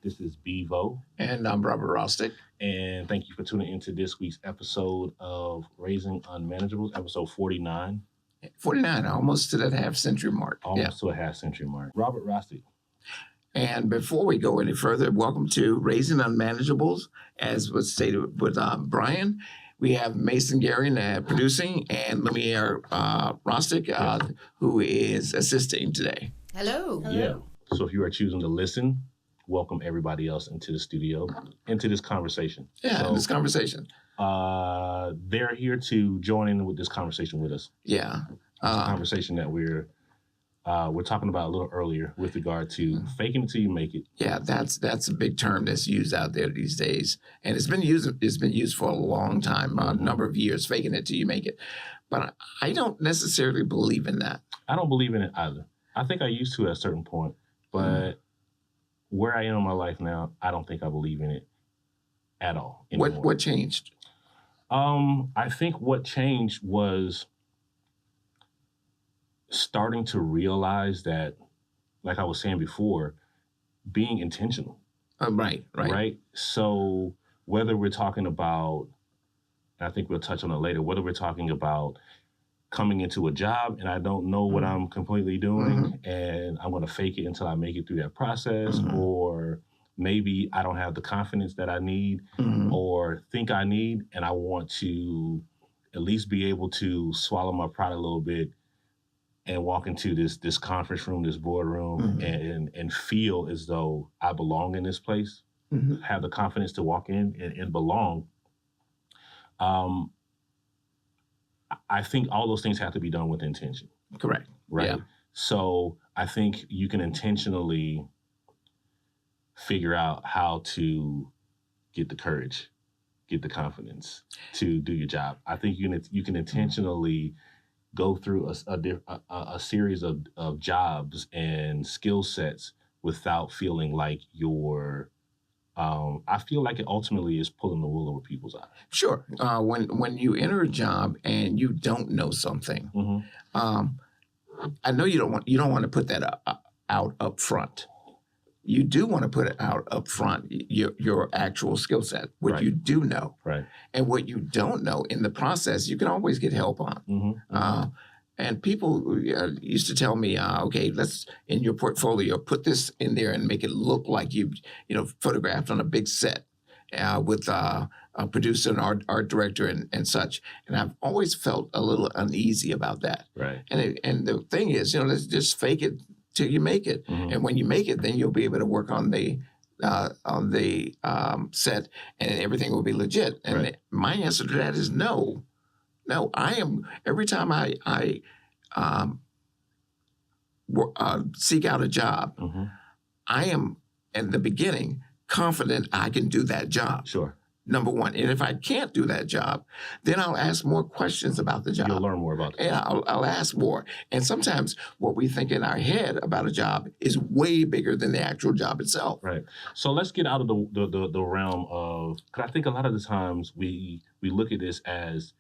This is BEVO. And I'm Robert Rostick. And thank you for tuning into this week's episode of Raising Unmanageables, episode 49. 49, almost to that half-century mark. Almost to a half-century mark. Robert Rostick. And before we go any further, welcome to Raising Unmanageables. As was stated with Brian, we have Mason Garion producing and Lumiere Rostick, who is assisting today. Hello. Yeah. So if you are choosing to listen, welcome everybody else into the studio, into this conversation. This conversation. They're here to join in with this conversation with us. Yeah. It's a conversation that we're talking about a little earlier with regard to faking it till you make it. Yeah, that's a big term that's used out there these days, and it's been used for a long time, a number of years. Faking it till you make it, but I don't necessarily believe in that. I don't believe in it either. I think I used to at a certain point, but where I am in my life now, I don't think I believe in it at all anymore. What changed? I think what changed was starting to realize that, like I was saying before, being intentional. Right. So whether we're talking about, and I think we'll touch on it later, whether we're talking about coming into a job and I don't know what I'm completely doing and I'm going to fake it until I make it through that process, or maybe I don't have the confidence that I need or think I need, and I want to at least be able to swallow my pride a little bit and walk into this conference room, this boardroom, and feel as though I belong in this place, have the confidence to walk in and belong. I think all those things have to be done with intention. Correct. Right? Yeah. So I think you can intentionally figure out how to get the courage, get the confidence to do your job. I think you can intentionally go through a series of jobs and skill sets without feeling like you're, I feel like it ultimately is pulling the wool over people's eyes. Sure. When you enter a job and you don't know something, I know you don't want to put that out up front. You do want to put it out up front, your actual skill set, what you do know. Right. And what you don't know in the process, you can always get help on. And people used to tell me, okay, let's, in your portfolio, put this in there and make it look like you photographed on a big set with a producer and art director and such. And I've always felt a little uneasy about that. Right. And the thing is, let's just fake it till you make it. And when you make it, then you'll be able to work on the set and everything will be legit. And my answer to that is no. No, I am, every time I seek out a job, I am, in the beginning, confident I can do that job. Sure. Number one. And if I can't do that job, then I'll ask more questions about the job. You'll learn more about it. Yeah, I'll ask more. And sometimes what we think in our head about a job is way bigger than the actual job itself. Right. So let's get out of the realm of, because I think a lot of the times we look at this as,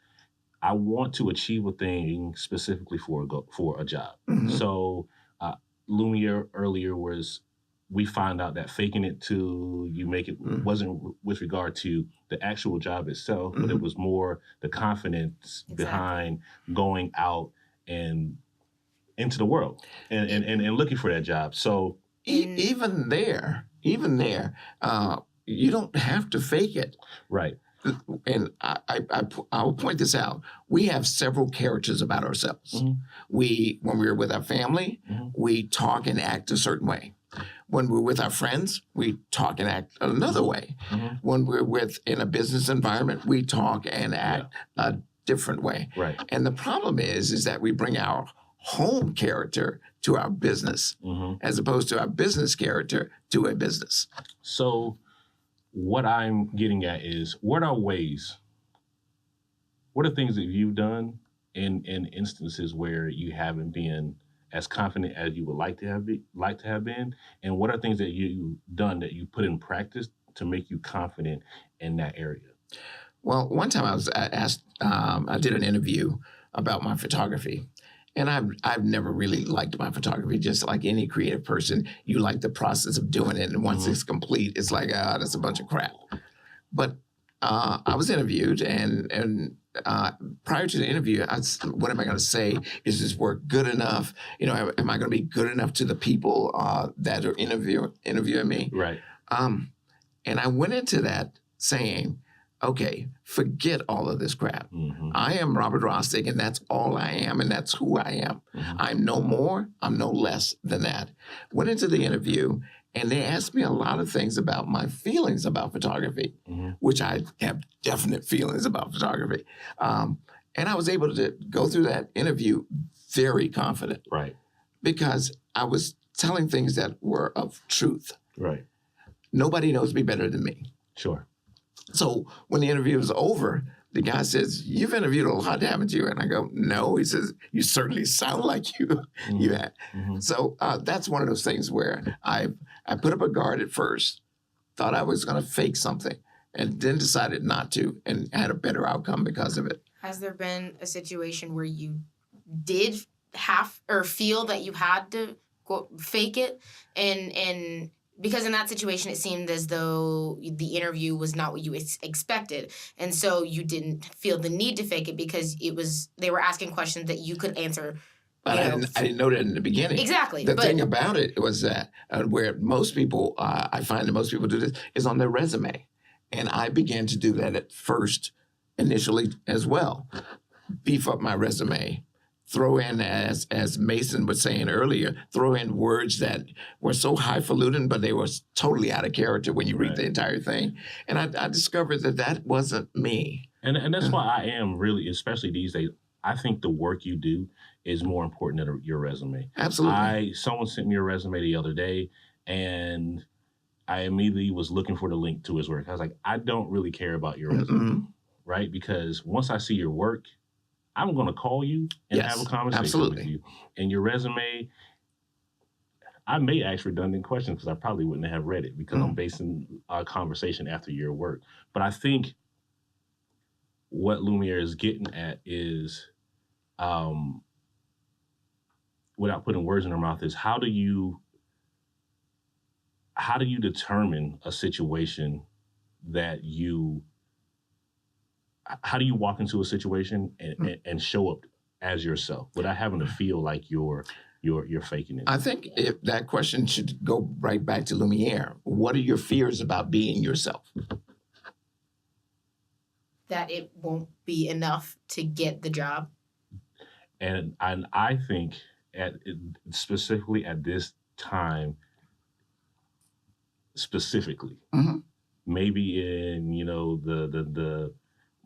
I want to achieve a thing specifically for a job. So Lumiere earlier we find out that faking it till you make it wasn't with regard to the actual job itself, but it was more the confidence behind going out and into the world and looking for that job. So even there, you don't have to fake it. Right. And I'll point this out. We have several characters about ourselves. When we're with our family, we talk and act a certain way. When we're with our friends, we talk and act another way. When we're in a business environment, we talk and act a different way. Right. And the problem is that we bring our home character to our business, as opposed to our business character to a business. So what I'm getting at is, what are things that you've done in instances where you haven't been as confident as you would like to have been, and what are things that you've done that you put in practice to make you confident in that area? Well, one time I was asked, I did an interview about my photography, And I've never really liked my photography. Just like any creative person, you like the process of doing it, and once it's complete, it's like, that's a bunch of crap. But I was interviewed, and prior to the interview, what am I going to say? Is this work good enough? You know, am I going to be good enough to the people that are interviewing me? Right. And I went into that saying, okay, forget all of this crap. I am Robert Rostick, and that's all I am, and that's who I am. I'm no more, I'm no less than that. Went into the interview, and they asked me a lot of things about my feelings about photography, which I have definite feelings about photography. And I was able to go through that interview very confident. Right. Because I was telling things that were of truth. Right. Nobody knows me better than me. Sure. So when the interview was over, the guy says, "You've interviewed a lot, haven't you?" And I go, "No." He says, "You certainly sound like you have." So that's one of those things where I put up a guard at first, thought I was going to fake something, and then decided not to, and had a better outcome because of it. Has there been a situation where you did have or feel that you had to fake it, and because in that situation, it seemed as though the interview was not what you expected. And so you didn't feel the need to fake it because they were asking questions that you could answer. But I didn't know that in the beginning. Exactly. The thing about it was that where most people, I find that most people do this, is on their resume. And I began to do that at first, initially as well. Beef up my resume. Throw in, as Mason was saying earlier, throw in words that were so highfalutin, but they were totally out of character when you read the entire thing. And I discovered that wasn't me. And that's why I am really, especially these days, I think the work you do is more important than your resume. Absolutely. Someone sent me a resume the other day, and I immediately was looking for the link to his work. I was like, I don't really care about your resume, right? Because once I see your work, I'm going to call you and have a conversation with you. And your resume, I may ask redundant questions because I probably wouldn't have read it because I'm basing our conversation after your work. But I think what Lumiere is getting at is, without putting words in her mouth, is how do you determine a situation that how do you walk into a situation and show up as yourself without having to feel like you're faking it? I think if that question should go right back to Lumiere. What are your fears about being yourself? That it won't be enough to get the job. And I think specifically at this time, specifically, maybe in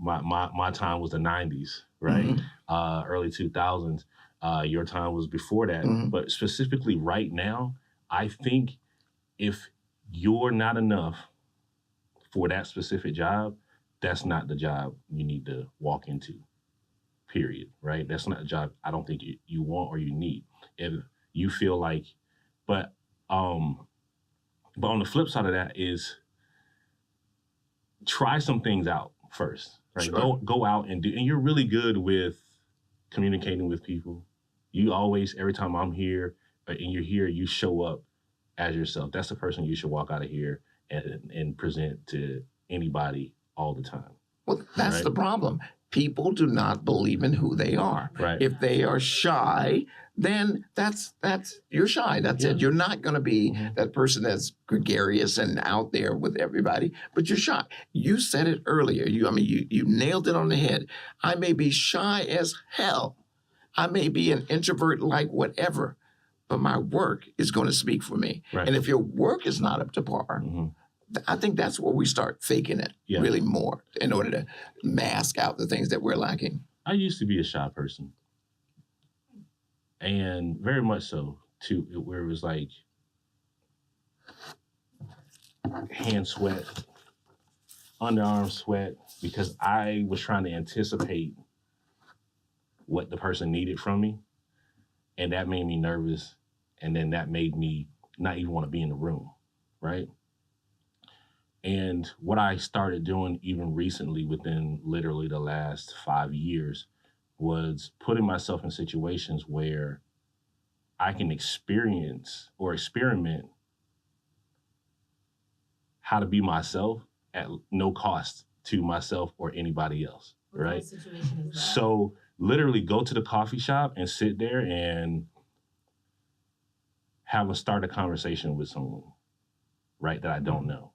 my time was the 90s, right? Early 2000s. Your time was before that. But specifically right now, I think if you're not enough for that specific job, that's not the job you need to walk into, period, right? That's not a job I don't think you want or you need. If you feel like, but on the flip side of that is try some things out first. Right? Sure. Go out and do, and you're really good with communicating with people. You always, every time I'm here and you're here, you show up as yourself. That's the person you should walk out of here and present to anybody all the time. Well, that's the problem. People do not believe in who they are. Right. If they are shy, then that's you're shy. That's it. You're not going to be that person that's gregarious and out there with everybody, but you're shy. You said it earlier. You nailed it on the head. I may be shy as hell. I may be an introvert like whatever, but my work is going to speak for me. Right. And if your work is not up to par, I think that's where we start faking it really more in order to mask out the things that we're lacking. I used to be a shy person. And very much so, too, where it was like hand sweat, underarm sweat, because I was trying to anticipate what the person needed from me. And that made me nervous. And then that made me not even want to be in the room, right? And what I started doing even recently within literally the last 5 years was putting myself in situations where I can experience or experiment how to be myself at no cost to myself or anybody else, right? What situation is that? So literally go to the coffee shop and sit there and start a conversation with someone, right, that I don't know.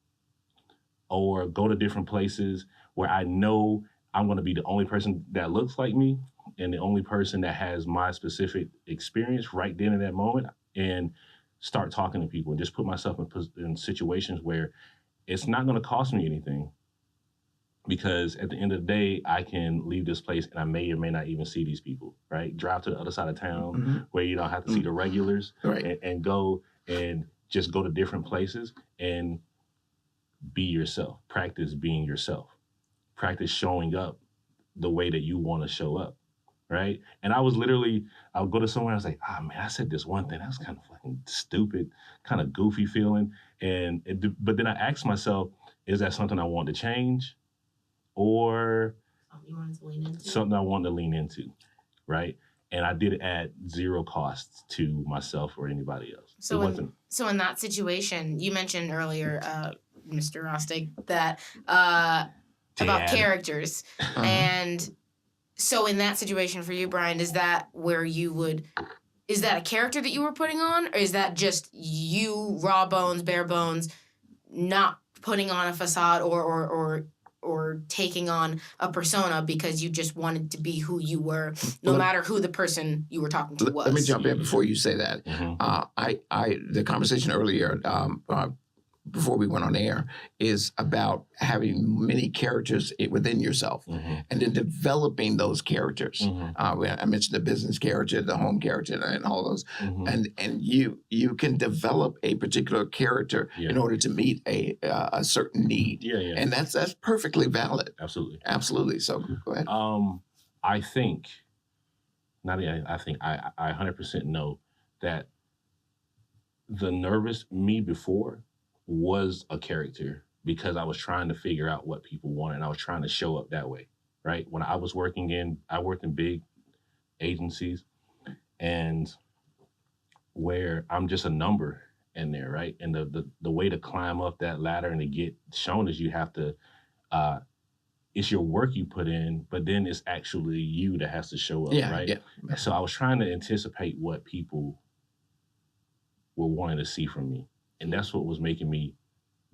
Or go to different places where I know I'm going to be the only person that looks like me and the only person that has my specific experience right then in that moment, and start talking to people and just put myself in situations where it's not going to cost me anything, because at the end of the day, I can leave this place and I may or may not even see these people, right? Drive to the other side of town where you don't have to see the regulars, and go and just go to different places and be yourself. Practice being yourself. Practice showing up the way that you want to show up, right? And I'll go to somewhere, I was like, man, I said this one thing, that was kind of fucking stupid, kind of goofy feeling. But then I asked myself, is that something I want to change, or something I wanted to lean into, right? And I did it at zero cost to myself or anybody else. So in that situation, you mentioned earlier, Mr. Rostick, that about characters. And so in that situation for you, Brian, is that a character that you were putting on, or is that just you, raw bones, bare bones, not putting on a facade or taking on a persona because you just wanted to be who you were, no matter who the person you were talking to was? Let me jump in before you say that. The conversation earlier, before we went on air, is about having many characters within yourself, and then developing those characters. I mentioned the business character, the home character, and all those. And you can develop a particular character in order to meet a certain need. And that's perfectly valid. Absolutely. So go ahead. I think, I 100% know that the nervous me before was a character, because I was trying to figure out what people wanted, and I was trying to show up that way, right? When I worked in big agencies, and where I'm just a number in there, right? And the way to climb up that ladder and to get shown is you have to, it's your work you put in, but then it's actually you that has to show up, right? So I was trying to anticipate what people were wanting to see from me. And that's what was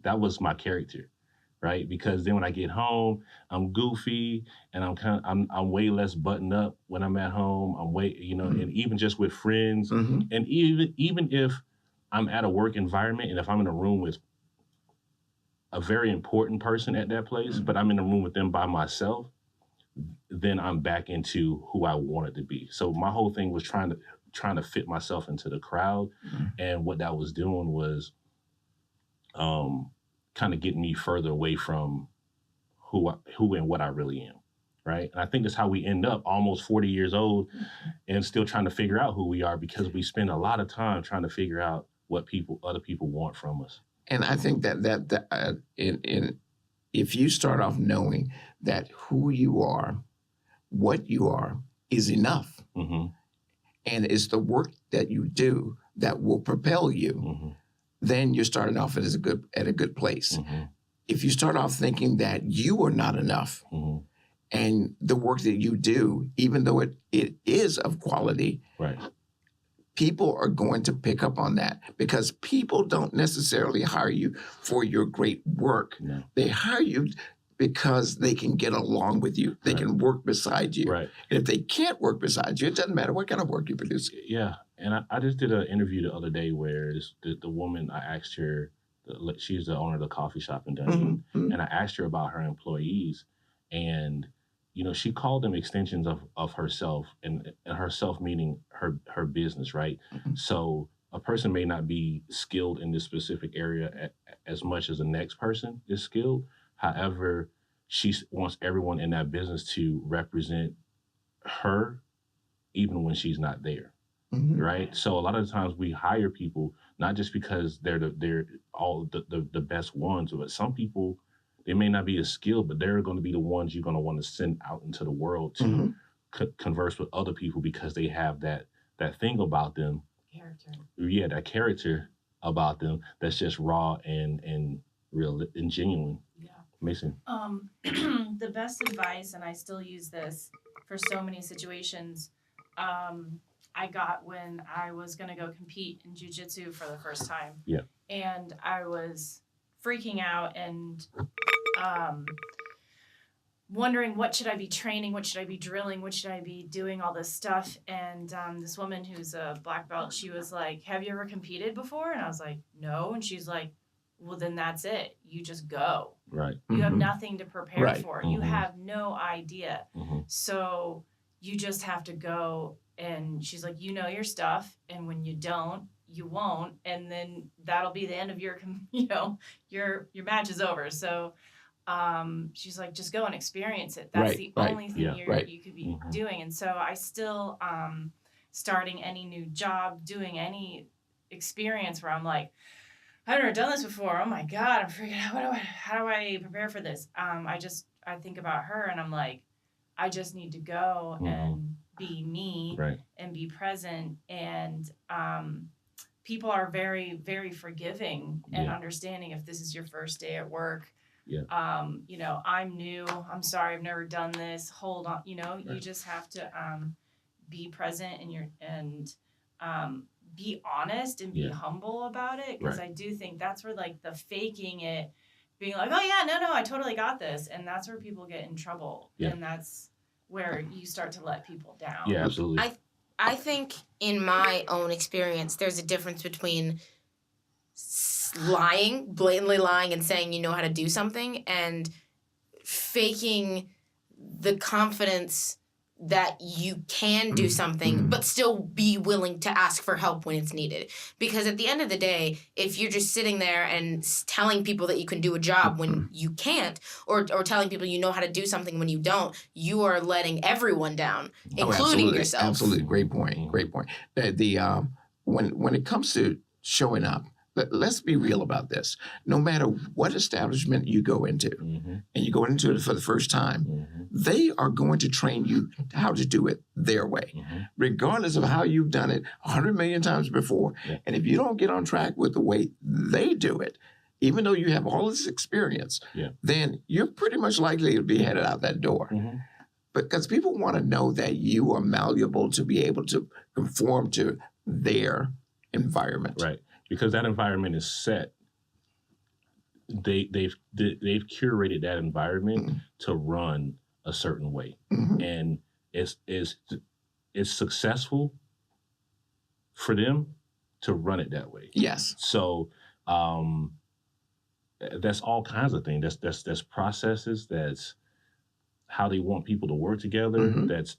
that was my character, right? Because then when I get home, I'm goofy, and I'm way less buttoned up when I'm at home. I'm way, and even just with friends, and even if I'm at a work environment, and if I'm in a room with a very important person at that place, but I'm in a room with them by myself, then I'm back into who I wanted to be. So my whole thing was trying to fit myself into the crowd, and what that was doing was kind of getting me further away from who and what I really am, right? And I think that's how we end up almost 40 years old and still trying to figure out who we are, because we spend a lot of time trying to figure out what other people want from us. And I think that if you start off knowing that who you are, what you are, is enough, and it's the work that you do that will propel you, then you're starting off at a good place. If you start off thinking that you are not enough, and the work that you do, even though it is of quality, people are going to pick up on that, because people don't necessarily hire you for your great work. They hire you because they can get along with you. They can work beside you. And if they can't work beside you, it doesn't matter what kind of work you produce. And I just did an interview the other day where the woman, I asked her, she's the owner of the coffee shop in Dunedin, and I asked her about her employees, and she called them extensions of herself, and herself meaning her business, right? So a person may not be skilled in this specific area as much as the next person is skilled. However, she wants everyone in that business to represent her, even when she's not there. Right. So a lot of the times we hire people not just because they're all the best ones, but some people, they may not be as skilled, but they're going to be the ones you're going to want to send out into the world to converse with other people because they have that thing about them. Character. Yeah, that character about them that's just raw and real and genuine. Yeah. Mason. The best advice, and I still use this for so many situations, I got when I was going to go compete in jiu-jitsu for the first time. Yeah. And I was freaking out and wondering what should I be training, what should I be drilling, what should I be doing, all this stuff. And this woman who's a black belt, she was like, have you ever competed before? And I was like, no. And she's like, well, then that's it. You just go. Right. You have nothing to prepare for. You Mm-hmm. have no idea. Mm-hmm. So you just have to go. And she's like, you know your stuff. And when you don't, you won't. And then that'll be the end of your, your match is over. So she's like, just go and experience it. That's the only thing you could be doing. And so I still, starting any new job, doing any experience where I'm like, I've never done this before. Oh my God, I'm freaking out. How do I prepare for this? I think about her and I'm like, I just need to go and be me and be present. And people are very, very forgiving and understanding if this is your first day at work. Yeah. I'm new. I'm sorry, I've never done this. Hold on. You just have to be present and be honest and be humble about it. Because I do think that's where like the faking it, being like, oh yeah, no, I totally got this. And that's where people get in trouble. Yeah. And that's where you start to let people down. Yeah, absolutely. I think in my own experience, there's a difference between blatantly lying and saying you know how to do something, and faking the confidence that you can do something, but still be willing to ask for help when it's needed. Because at the end of the day, if you're just sitting there and telling people that you can do a job when you can't, or telling people you know how to do something when you don't, you are letting everyone down, including yourself. Absolutely. Great point. When it comes to showing up, let's be real about this. No matter what establishment you go into, and you go into it for the first time, they are going to train you how to do it their way, regardless of how you've done it 100 million times before. Yeah. And if you don't get on track with the way they do it, even though you have all this experience, then you're pretty much likely to be headed out that door. Because people want to know that you are malleable to be able to conform to their environment. Right. Because that environment is set. They've curated that environment to run a certain way, and it's successful for them to run it that way. Yes. So that's all kinds of things. That's processes. That's how they want people to work together. That's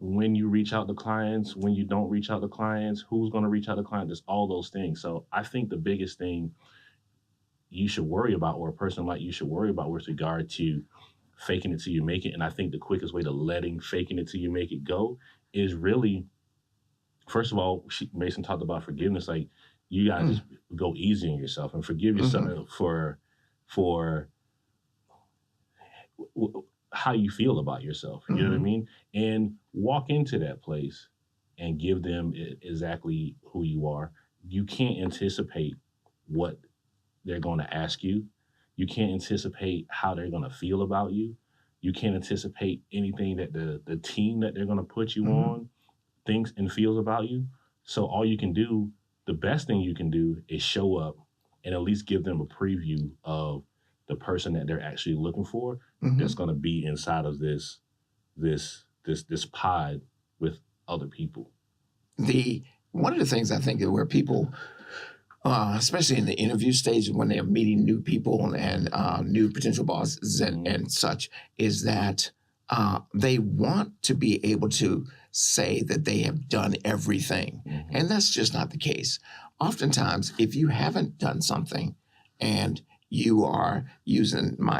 when you reach out to clients, when you don't reach out to clients, who's going to reach out to clients, there's all those things. So I think the biggest thing you should worry about, or a person like you should worry about with regard to faking it till you make it, and I think the quickest way to letting faking it till you make it go is really, first of all, Mason talked about forgiveness. Like, you got to just go easy on yourself and forgive yourself for how you feel about yourself, you know what I mean? And walk into that place and give them exactly who you are. You can't anticipate what they're going to ask you. You can't anticipate how they're going to feel about you. You can't anticipate anything that the team that they're going to put you on thinks and feels about you. So all you can do, the best thing you can do is show up and at least give them a preview of the person that they're actually looking for that's going to be inside of this pod with other people. One of the things I think that where people, especially in the interview stage when they're meeting new people and new potential bosses and such, is that they want to be able to say that they have done everything. And that's just not the case. Oftentimes, if you haven't done something and you are using my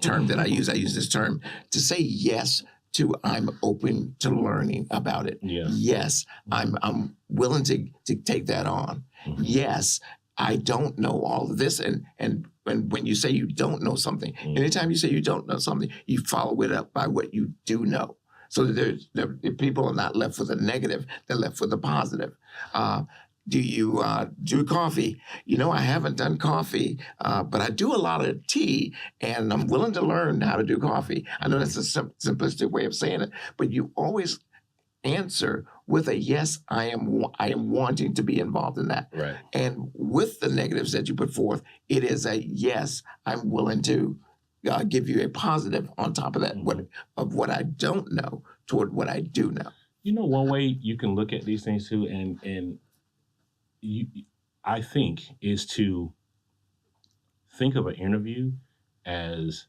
term that I use this term to say yes to, I'm open to learning about it. Yeah. Yes, I'm willing to take that on. Yes, I don't know all of this. And when you say you don't know something, anytime you say you don't know something, you follow it up by what you do know. So the people are not left with a negative; they're left with a positive. Do you do coffee? I haven't done coffee, but I do a lot of tea, and I'm willing to learn how to do coffee. I know that's a simplistic way of saying it, but you always answer with a yes. I am wanting to be involved in that. Right. And with the negatives that you put forth, it is a yes. I'm willing to give you a positive on top of that, of what I don't know toward what I do know. One way you can look at these things too, and I think, is to think of an interview as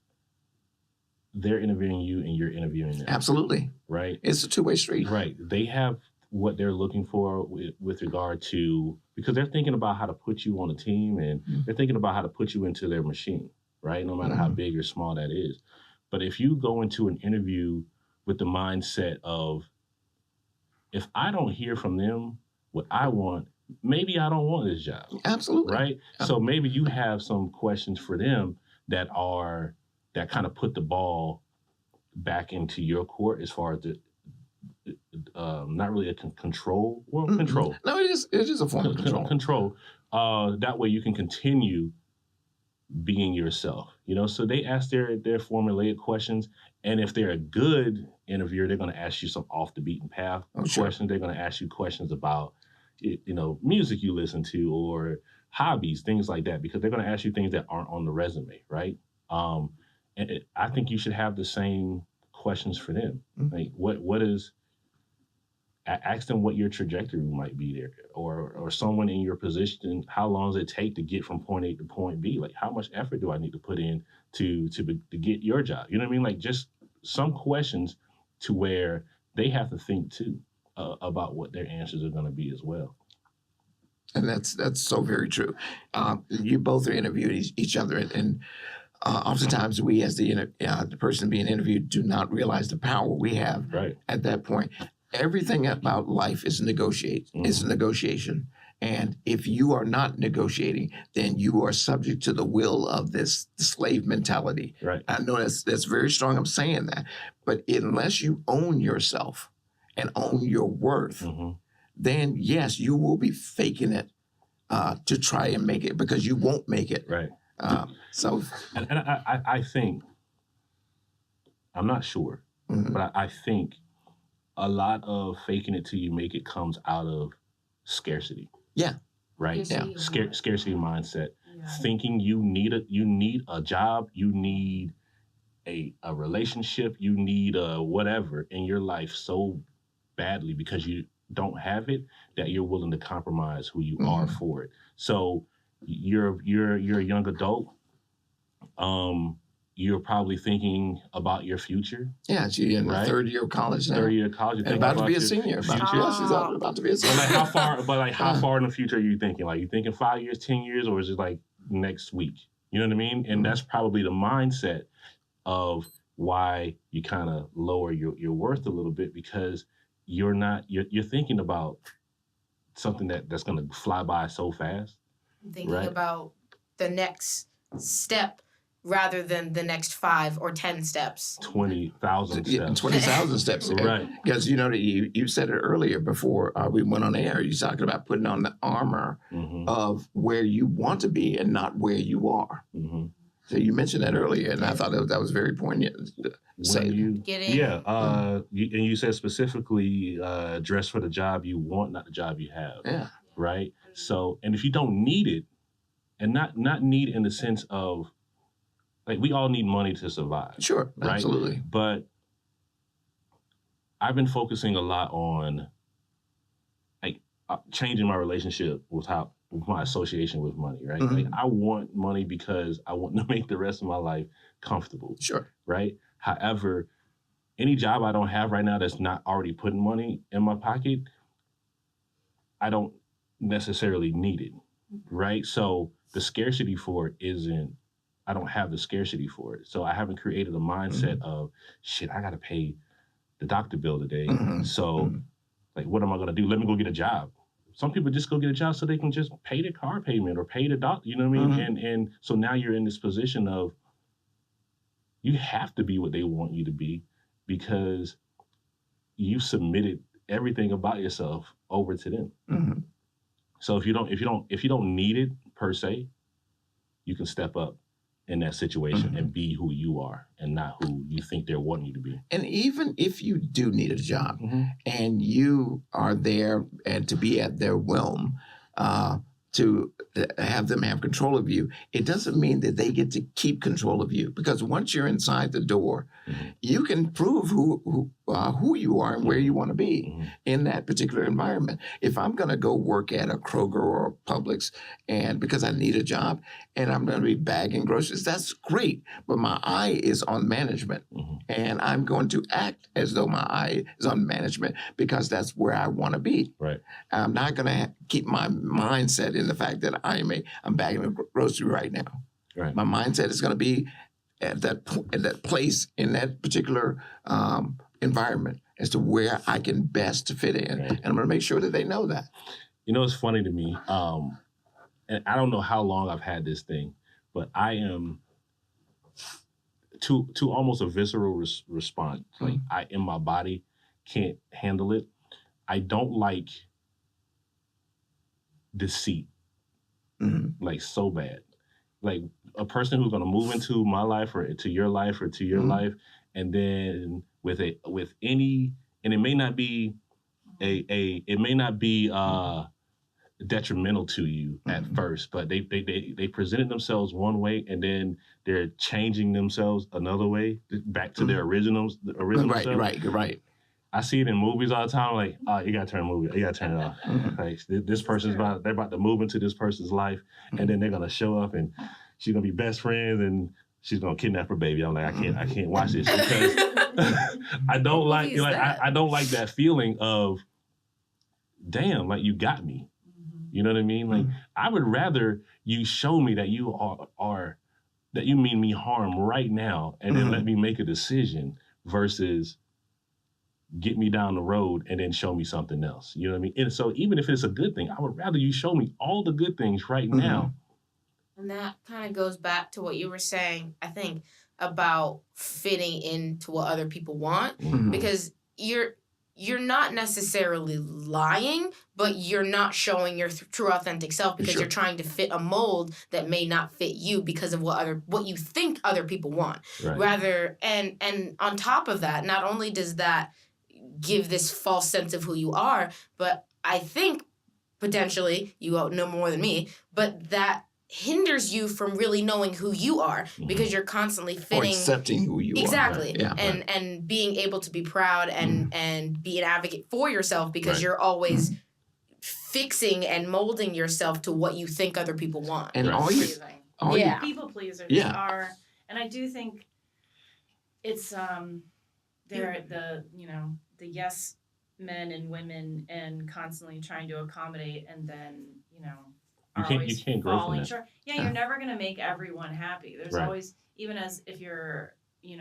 they're interviewing you and you're interviewing them. Absolutely. Right? It's a two-way street. Right. They have what they're looking for with regard to, because they're thinking about how to put you on a team, and they're thinking about how to put you into their machine, right? No matter how big or small that is. But if you go into an interview with the mindset of, if I don't hear from them what I want, maybe I don't want this job. Absolutely. Right? So maybe you have some questions for them that kind of put the ball back into your court as far as the not really a control. Well, control. No, it is a form of control. Control. That way you can continue being yourself. So they ask their formulaic questions, and if they're a good interviewer, they're going to ask you some off the beaten path questions. Sure. They're going to ask you questions about music you listen to, or hobbies, things like that, because they're going to ask you things that aren't on the resume, right? And I think you should have the same questions for them. Like, what is? Ask them what your trajectory might be there, or someone in your position. How long does it take to get from point A to point B? Like, how much effort do I need to put in to get your job? You know what I mean? Like, just some questions to where they have to think too about what their answers are going to be as well. And that's so very true. You both are interviewing each other, and oftentimes we, as the person being interviewed, do not realize the power we have at that point. Everything about life is is a negotiation. And if you are not negotiating, then you are subject to the will of this slave mentality. Right. I know that's very strong. I'm saying that. But unless you own yourself and own your worth, then yes, you will be faking it to try and make it, because you won't make it. Right. And I think, I'm not sure, but I think a lot of faking it till you make it comes out of scarcity. Yeah. Right? Yeah. Scarcity mindset. Yeah. Thinking you need a job, you need a relationship, you need whatever in your life so badly because you don't have it, that you're willing to compromise who you are for it. So you're a young adult. You're probably thinking about your future. Yeah, she's in the third year of college now. Third year of college. And about to be a senior. She's about to be a senior. How far in the future are you thinking? Like, you thinking 5 years, 10 years, or is it like next week? You know what I mean? And that's probably the mindset of why you kind of lower your worth a little bit, because you're thinking about something that's going to fly by so fast. Thinking about the next step rather than the next 5 or 10 steps. 20,000 steps. 20,000 steps. Right. Because you said it earlier before we went on air. You're talking about putting on the armor of where you want to be and not where you are. So you mentioned that earlier, and I thought that was very poignant. You said specifically dress for the job you want, not the job you have. Yeah. Right? So, and if you don't need it, and not need in the sense of, like, we all need money to survive. Sure, right? Absolutely. But I've been focusing a lot on changing my relationship with my association with money, right? Like, I want money because I want to make the rest of my life comfortable. Sure. Right? However, any job I don't have right now that's not already putting money in my pocket, I don't necessarily need it. Right? So the scarcity for it I don't have the scarcity for it. So I haven't created a mindset of, shit, I got to pay the doctor bill today. So like, what am I going to do? Let me go get a job. Some people just go get a job so they can just pay the car payment or pay the doctor, you know what I mean? And so now you're in this position of, you have to be what they want you to be, because you submitted everything about yourself over to them. Mm-hmm. So if you don't need it per se, you can step up in that situation and be who you are and not who you think they're wanting you to be. And even if you do need a job and you are there and to be at their whim, to have them have control of you, it doesn't mean that they get to keep control of you, because once you're inside the door, you can prove who you are and where you want to be in that particular environment. If I'm going to go work at a Kroger or a Publix and because I need a job and I'm going to be bagging groceries, that's great. But my eye is on management, and I'm going to act as though my eye is on management because that's where I want to be. Right. I'm not going to keep my mindset in the fact that I'm bagging a grocery right now. Right. My mindset is going to be at that place in that particular environment as to where I can best fit in. Right. And I'm going to make sure that they know that. You know, it's funny to me, and I don't know how long I've had this thing, but I am to almost a visceral response. Like I, in my body, can't handle it. I don't like deceit, like so bad. Like a person who's going to move into my life or to your life or to your life, and then with any, and it may not be it may not be detrimental to you at first, but they presented themselves one way and then they're changing themselves another way back to their original self. Right. I see it in movies all the time. Like, you gotta turn the movie, you gotta turn it off. Like, this person's they're about to move into this person's life, and then they're gonna show up, and she's gonna be best friends, and she's gonna kidnap her baby. I'm like, I can't watch this because I don't like I don't like that feeling of, damn, like you got me. You know what I mean? Like, I would rather you show me that you are that you mean me harm right now, and then let me make a decision versus get me down the road and then show me something else. You know what I mean? And so even if it's a good thing, I would rather you show me all the good things right now. And that kind of goes back to what you were saying, I think, about fitting into what other people want, because you're not necessarily lying, but you're not showing your true authentic self because you're trying to fit a mold that may not fit you because of what you think other people want. Right. Rather, and on top of that, not only does that give this false sense of who you are, but I think potentially, you know more than me, but that hinders you from really knowing who you are because you're constantly fitting, or accepting who you are. Exactly. Yeah. And being able to be proud and be an advocate for yourself because you're always fixing and molding yourself to what you think other people want. And people pleasers are, and I do think it's they're the yes men and women and constantly trying to accommodate, and then you can't grow from that. Short. Yeah, you're never going to make everyone happy. There's always, even if you're,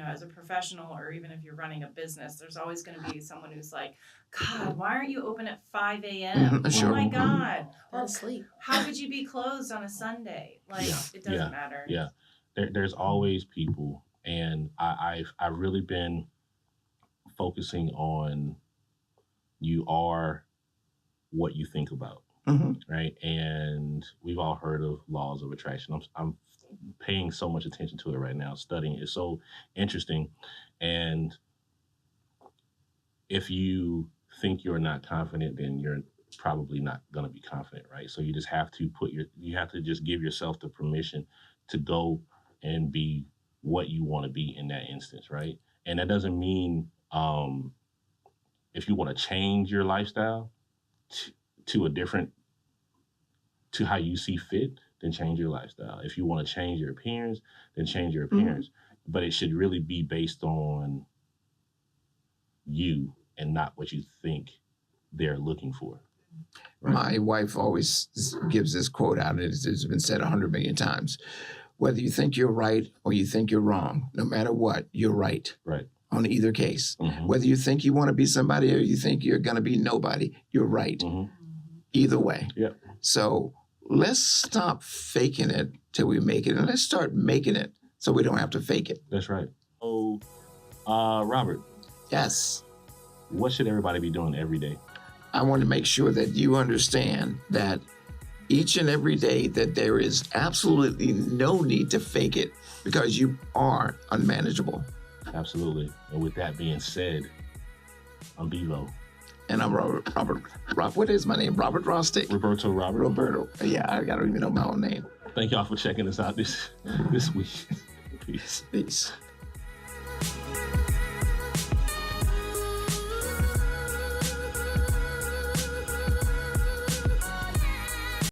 as a professional or even if you're running a business, there's always going to be someone who's like, God, why aren't you open at 5 a.m.? Sure. Oh my God. Well, sleep. How could you be closed on a Sunday? Like, it doesn't matter. Yeah. There's always people. And I've really been focusing on you are what you think about. Right. And we've all heard of laws of attraction. I'm paying so much attention to it right now, studying it. It's so interesting. And if you think you're not confident, then you're probably not going to be confident. Right. So you just have to just give yourself the permission to go and be what you want to be in that instance. Right. And that doesn't mean if you want to change your lifestyle to how you see fit, then change your lifestyle. If you want to change your appearance, then change your appearance. But it should really be based on you and not what you think they're looking for. Right? My wife always gives this quote out, and it's been said 100 million times. Whether you think you're right or you think you're wrong, no matter what, you're right. Right. On either case. Whether you think you want to be somebody or you think you're going to be nobody, you're right. Either way. Yep. So let's stop faking it till we make it, and let's start making it so we don't have to fake it. That's right. So, Robert. Yes. what should everybody be doing every day? I want to make sure that you understand that each and every day that there is absolutely no need to fake it because you are unmanageable. Absolutely. And with that being said, I'm BEVO. And I'm Robert, what is my name? Robert Rostick? Roberto Robert. Roberto. Yeah, I don't even know my own name. Thank y'all for checking us out this week. Peace. Peace.